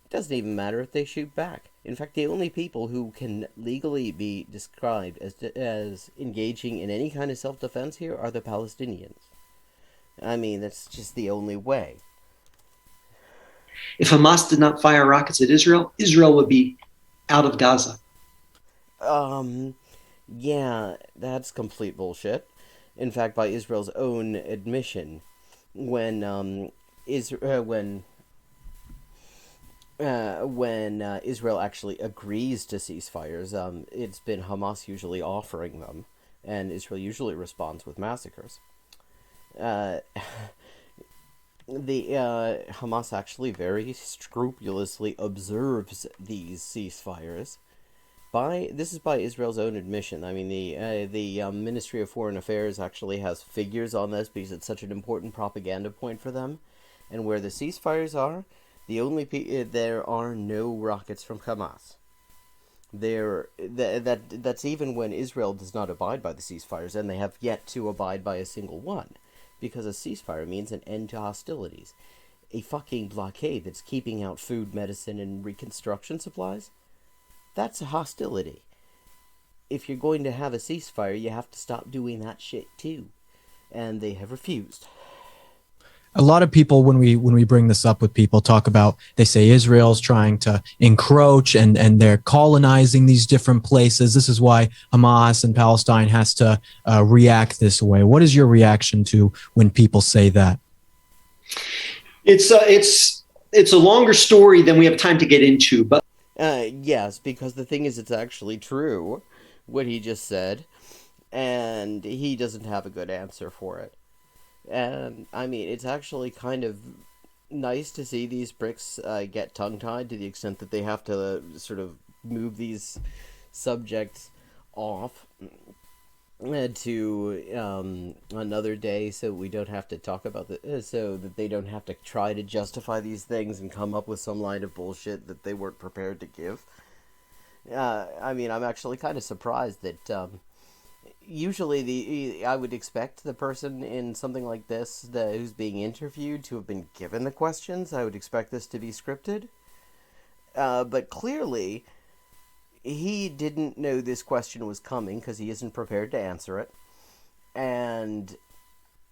It doesn't even matter if they shoot back. In fact, the only people who can legally be described as engaging in any kind of self-defense here are the Palestinians. That's just the only way. If Hamas did not fire rockets at Israel, Israel would be out of Gaza. Yeah, that's complete bullshit. In fact, by Israel's own admission, when Israel actually agrees to ceasefires, it's been Hamas usually offering them, and Israel usually responds with massacres. Hamas actually very scrupulously observes these ceasefires. This is by Israel's own admission. The Ministry of Foreign Affairs actually has figures on this because it's such an important propaganda point for them. And where the ceasefires are, there are no rockets from Hamas. That's even when Israel does not abide by the ceasefires, and they have yet to abide by a single one. Because a ceasefire means an end to hostilities. A fucking blockade that's keeping out food, medicine, and reconstruction supplies? That's a hostility. If you're going to have a ceasefire, you have to stop doing that shit too. And they have refused. A lot of people, when we bring this up with people, talk about, they say Israel's trying to encroach and they're colonizing these different places. This is why Hamas and Palestine has to react this way. What is your reaction to when people say that? It's a longer story than we have time to get into, but yes, because the thing is, it's actually true what he just said, and he doesn't have a good answer for it. And, I mean, it's actually kind of nice to see these pricks get tongue-tied to the extent that they have to sort of move these subjects off to another day so we don't have to talk about so that they don't have to try to justify these things and come up with some line of bullshit that they weren't prepared to give. I mean, I'm actually kind of surprised that usually I would expect the person in something like this who's being interviewed to have been given the questions. I would expect this to be scripted. But clearly, he didn't know this question was coming because he isn't prepared to answer it. And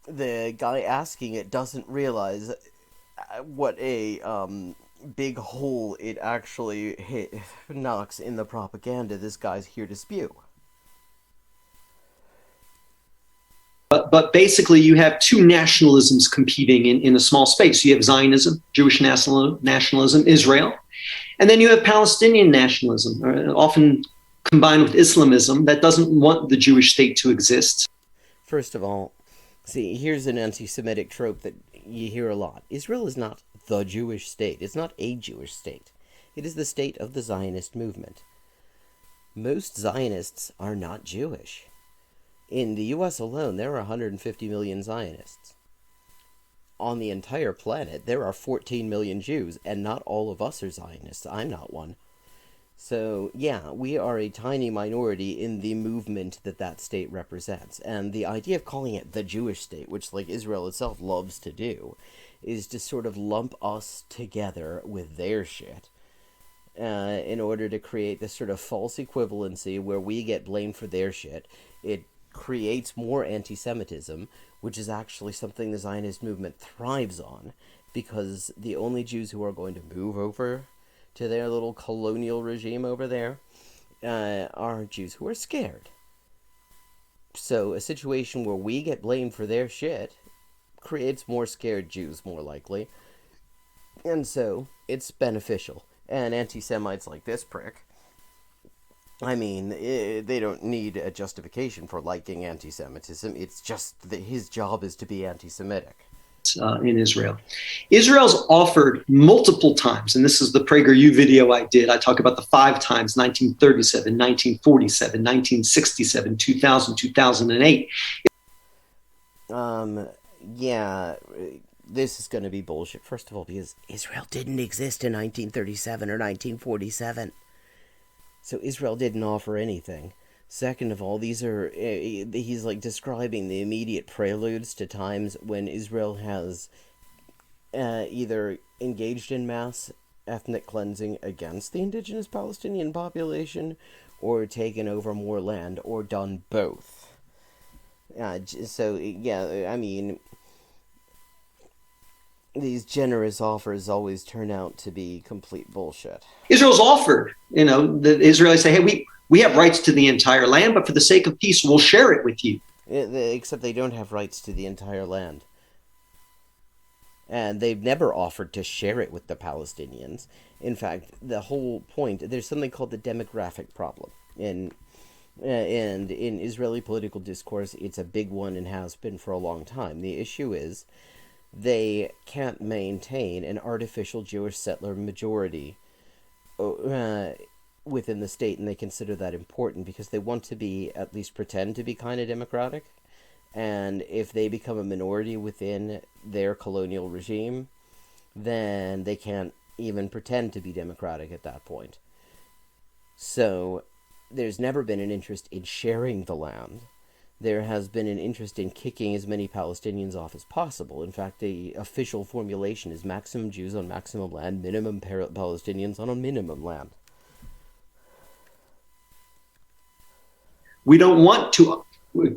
the guy asking it doesn't realize what a big hole it actually knocks in the propaganda this guy's here to spew. But basically, you have two nationalisms competing in a small space. You have Zionism, Jewish nationalism, Israel, and then you have Palestinian nationalism, often combined with Islamism, that doesn't want the Jewish state to exist. First of all, see, here's an anti-Semitic trope that you hear a lot. Israel is not the Jewish state. It's not a Jewish state. It is the state of the Zionist movement. Most Zionists are not Jewish. In the U.S. alone, there are 150 million Zionists. On the entire planet, there are 14 million Jews, and not all of us are Zionists. I'm not one. So, yeah, we are a tiny minority in the movement that state represents. And the idea of calling it the Jewish state, which, like, Israel itself loves to do, is to sort of lump us together with their shit in order to create this sort of false equivalency where we get blamed for their shit. It creates more anti-Semitism, which is actually something the Zionist movement thrives on, because the only Jews who are going to move over to their little colonial regime over there are Jews who are scared. So a situation where we get blamed for their shit creates more scared Jews, more likely, and so it's beneficial. And anti-Semites like this prick, I mean, they don't need a justification for liking anti-Semitism. It's just that his job is to be anti-Semitic. In Israel. Israel's offered multiple times, and this is the PragerU video I did. I talk about the 5 times, 1937, 1947, 1967, 2000, 2008. Yeah, this is going to be bullshit. First of all, because Israel didn't exist in 1937 or 1947. So Israel didn't offer anything. Second of all, these are, he's like describing the immediate preludes to times when Israel has either engaged in mass ethnic cleansing against the indigenous Palestinian population, or taken over more land, or done both. So, yeah, I mean, these generous offers always turn out to be complete bullshit. Israel's offered, the Israelis say, hey, we have rights to the entire land, but for the sake of peace, we'll share it with you. Except they don't have rights to the entire land. And they've never offered to share it with the Palestinians. In fact, the whole point, there's something called the demographic problem. And in Israeli political discourse, it's a big one and has been for a long time. The issue is they can't maintain an artificial Jewish settler majority within the state, and they consider that important because they want to be, at least pretend to be kind of democratic. And if they become a minority within their colonial regime, then they can't even pretend to be democratic at that point. So there's never been an interest in sharing the land. There has been an interest in kicking as many Palestinians off as possible. In fact, the official formulation is maximum Jews on maximum land, minimum Palestinians on a minimum land. We don't want to,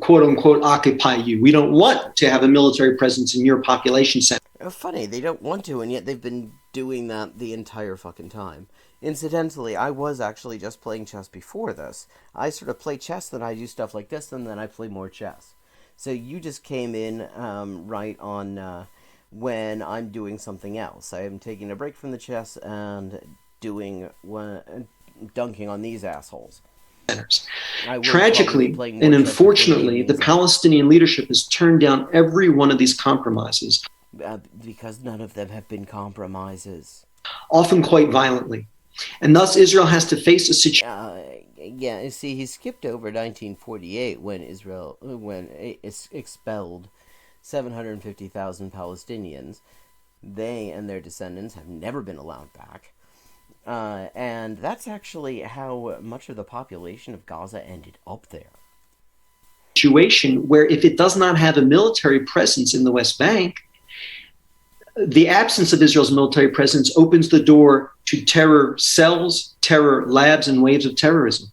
quote unquote, occupy you. We don't want to have a military presence in your population center. Funny, they don't want to, and yet they've been doing that the entire fucking time. Incidentally, I was actually just playing chess before this. I sort of play chess, then I do stuff like this, and then I play more chess. So you just came in right on when I'm doing something else. I am taking a break from the chess and dunking on these assholes. Tragically and unfortunately, the Palestinian leadership has turned down every one of these compromises. Because none of them have been compromises. Often quite violently. And thus Israel has to face a situation. Yeah, you see, he skipped over 1948 when it expelled 750,000 Palestinians. They and their descendants have never been allowed back. And that's actually how much of the population of Gaza ended up there. Situation where if it does not have a military presence in the West Bank, the absence of Israel's military presence opens the door to terror cells, terror labs, and waves of terrorism.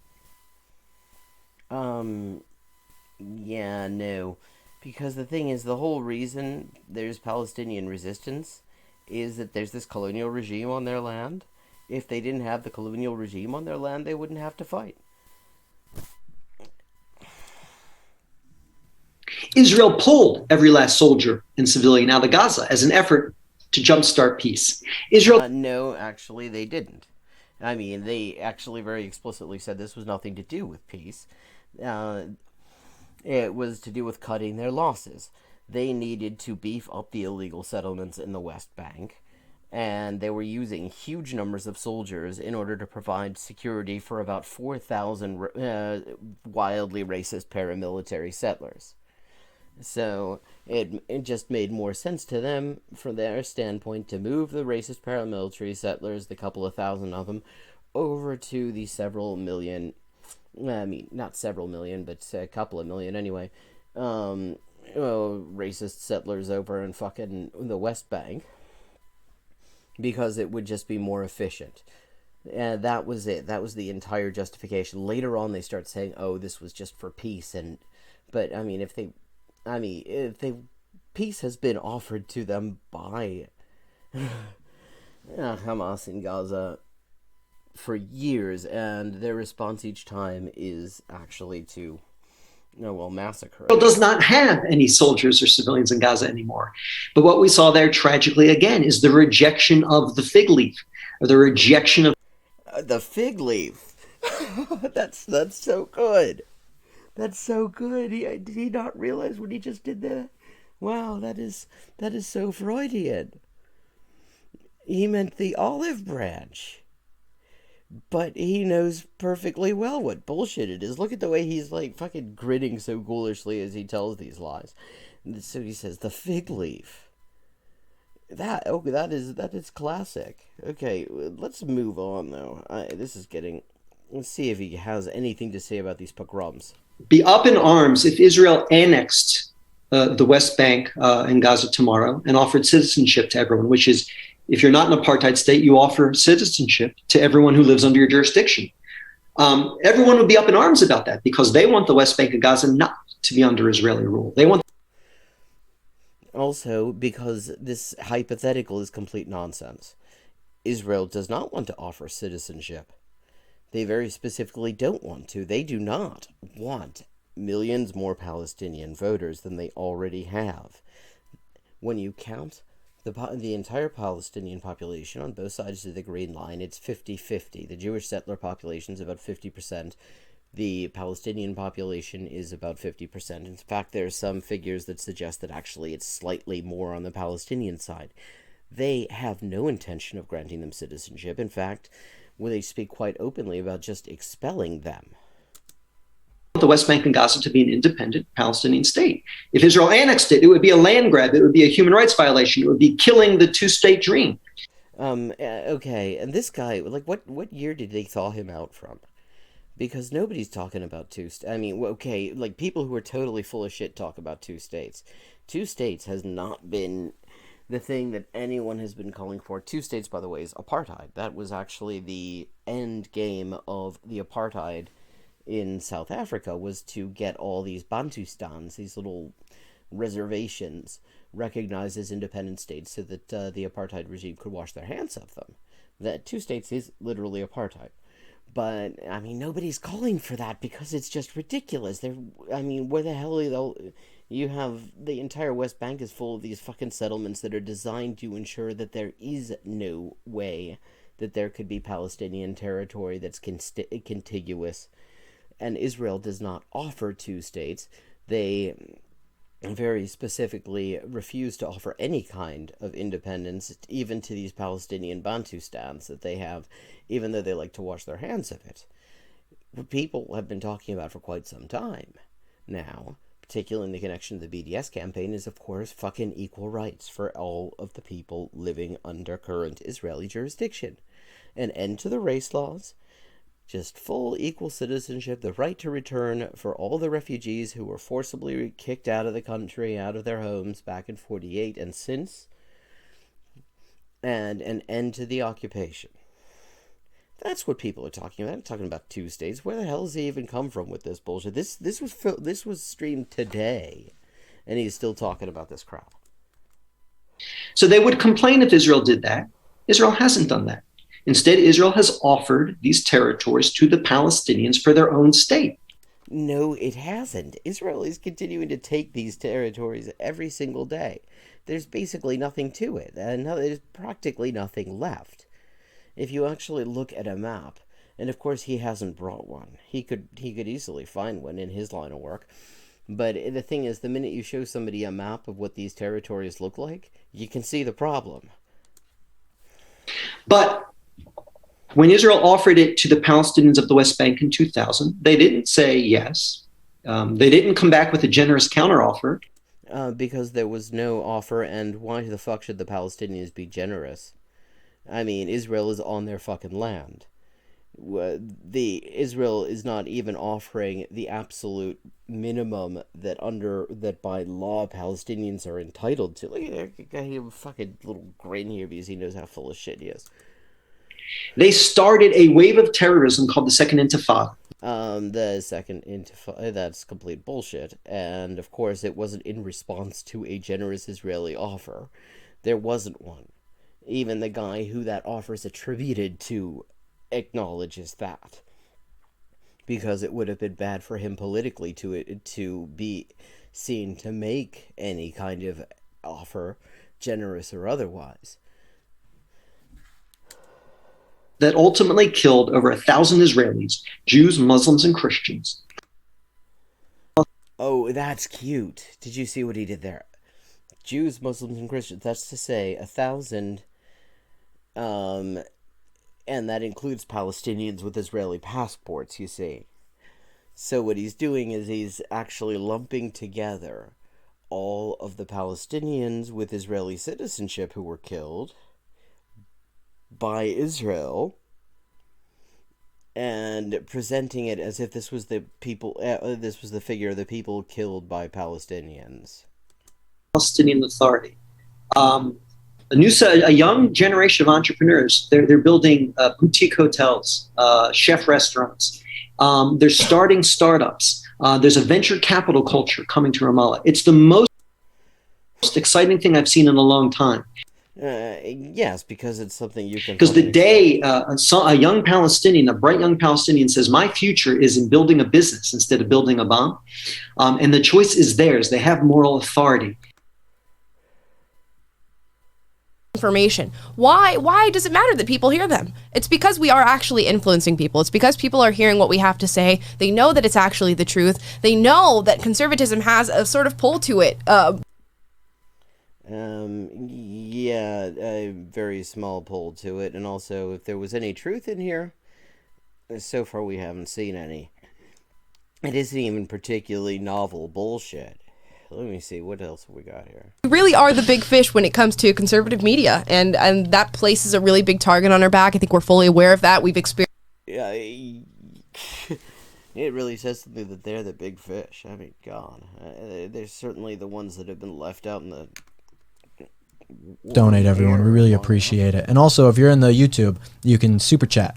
Yeah, no. Because the thing is, the whole reason there's Palestinian resistance is that there's this colonial regime on their land. If they didn't have the colonial regime on their land, they wouldn't have to fight. Israel pulled every last soldier and civilian out of Gaza as an effort to jumpstart peace. Israel... No, actually, they didn't. I mean, they actually very explicitly said this was nothing to do with peace. It was to do with cutting their losses. They needed to beef up the illegal settlements in the West Bank, and they were using huge numbers of soldiers in order to provide security for about 4,000 wildly racist paramilitary settlers. So it just made more sense to them, from their standpoint, to move the racist paramilitary settlers, the couple of thousand of them, over to the several million, I mean, not several million, but a couple of million anyway, racist settlers over in fucking the West Bank, because it would just be more efficient. And that was it. That was the entire justification. Later on, they start saying, oh, this was just for peace, but, I mean, peace has been offered to them by Hamas in Gaza for years, and their response each time is actually to, massacre. Israel does not have any soldiers or civilians in Gaza anymore. But what we saw there, tragically, again, is the rejection of the fig leaf, or the rejection of... the fig leaf. That's so good. That's so good. Did he not realize when he just did that? Wow, that is so Freudian. He meant the olive branch. But he knows perfectly well what bullshit it is. Look at the way he's like fucking grinning so ghoulishly as he tells these lies. And so he says, the fig leaf. That is classic. Okay, let's move on though. Let's see if he has anything to say about these pogroms. Be up in arms if Israel annexed the West Bank and Gaza tomorrow and offered citizenship to everyone, which is, if you're not an apartheid state, you offer citizenship to everyone who lives under your jurisdiction. Everyone would be up in arms about that because they want the West Bank and Gaza not to be under Israeli rule. They want... Also, because this hypothetical is complete nonsense. Israel does not want to offer citizenship. They very specifically don't want to. They do not want millions more Palestinian voters than they already have. When you count the entire Palestinian population on both sides of the Green Line, it's 50-50. The Jewish settler population is about 50%. The Palestinian population is about 50%. In fact, there are some figures that suggest that actually it's slightly more on the Palestinian side. They have no intention of granting them citizenship. In fact, they speak quite openly about just expelling them. The West Bank and Gaza to be an independent Palestinian state. If Israel annexed it, it would be a land grab. It would be a human rights violation. It would be killing the two-state dream. Okay, and this guy, like, what year did they thaw him out from? Because nobody's talking about like, people who are totally full of shit talk about two states. Two states has not been the thing that anyone has been calling for. Two states, by the way, is apartheid. That was actually the end game of the apartheid in South Africa, was to get all these Bantustans, these little reservations recognized as independent states so that the apartheid regime could wash their hands of them. That 2 states is literally apartheid. But, I mean, nobody's calling for that because it's just ridiculous. Where the hell are they? You have the entire West Bank is full of these fucking settlements that are designed to ensure that there is no way that there could be Palestinian territory that's contiguous. And Israel does not offer 2 states. They very specifically refuse to offer any kind of independence, even to these Palestinian Bantustans that they have, even though they like to wash their hands of it. What people have been talking about for quite some time now, particularly in the connection to the BDS campaign, is, of course, fucking equal rights for all of the people living under current Israeli jurisdiction. An end to the race laws, just full equal citizenship, the right to return for all the refugees who were forcibly kicked out of the country, out of their homes back in 48 and since, and an end to the occupation. That's what people are talking about. I'm talking about 2 states. Where the hell does he even come from with this bullshit? This was streamed today, and he's still talking about this crap. So they would complain if Israel did that. Israel hasn't done that. Instead, Israel has offered these territories to the Palestinians for their own state. No, it hasn't. Israel is continuing to take these territories every single day. There's basically nothing to it. There's practically nothing left. If you actually look at a map, and of course he hasn't brought one. He could easily find one in his line of work. But the thing is, the minute you show somebody a map of what these territories look like, you can see the problem. But when Israel offered it to the Palestinians of the West Bank in 2000, they didn't say yes. They didn't come back with a generous counteroffer. Because there was no offer, and why the fuck should the Palestinians be generous? I mean, Israel is on their fucking land. Israel is not even offering the absolute minimum that by law Palestinians are entitled to. Look at that guy, a fucking little grin here because he knows how full of shit he is. They started a wave of terrorism called the Second Intifada. The Second Intifada, that's complete bullshit. And, of course, it wasn't in response to a generous Israeli offer. There wasn't one. Even the guy who that offer is attributed to acknowledges that. Because it would have been bad for him politically to be seen to make any kind of offer, generous or otherwise. That ultimately killed over 1,000 Israelis, Jews, Muslims, and Christians. Oh, that's cute. Did you see what he did there? Jews, Muslims, and Christians. That's to say, 1,000, and that includes Palestinians with Israeli passports, you see. So what he's doing is he's actually lumping together all of the Palestinians with Israeli citizenship who were killed by Israel, and presenting it as if this was the people. This was the figure of the people killed by Palestinians. Palestinian Authority. A young generation of entrepreneurs. They're building boutique hotels, chef restaurants. They're starting startups. There's a venture capital culture coming to Ramallah. It's the most exciting thing I've seen in a long time. Yes, because it's something you can... Because the day a young Palestinian, a bright young Palestinian says, my future is in building a business instead of building a bomb, and the choice is theirs. They have moral authority. Information. Why does it matter that people hear them? It's because we are actually influencing people. It's because people are hearing what we have to say. They know that it's actually the truth. They know that conservatism has a sort of pull to it. Yeah, a very small pull to it, and also if there was any truth in here, so far we haven't seen any. It isn't even particularly novel bullshit. Let me see, what else have we got here? We really are the big fish when it comes to conservative media, and that places a really big target on our back. I think we're fully aware of that. We've experienced... Yeah, it really says to me that they're the big fish. I mean, God. They're certainly the ones that have been left out in the... Donate, everyone. We really appreciate it. And also, if you're in the YouTube, you can super chat.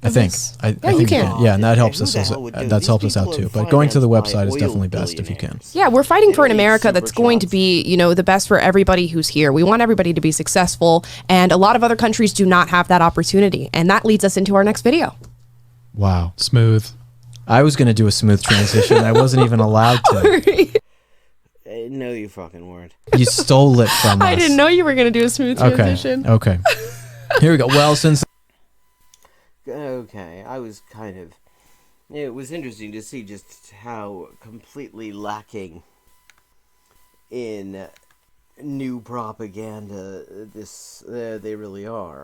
I think. this. I Yeah, think you can. Yeah, and that helps Who us. the hell would do That's these helped us out people too. are But going to the financed by website is oil definitely best if you can. billionaires. Yeah, we're fighting for an They need America that's super going to shots. be, the best for everybody who's here. We want everybody to be successful, and a lot of other countries do not have that opportunity. And that leads us into our next video. Wow. Smooth. I was going to do a smooth transition. I wasn't even allowed to. No, you fucking weren't. You stole it from us. I didn't know you were going to do a smooth transition. Okay. Here we go. Well, since Okay, I was kind of... It was interesting to see just how completely lacking in new propaganda they really are.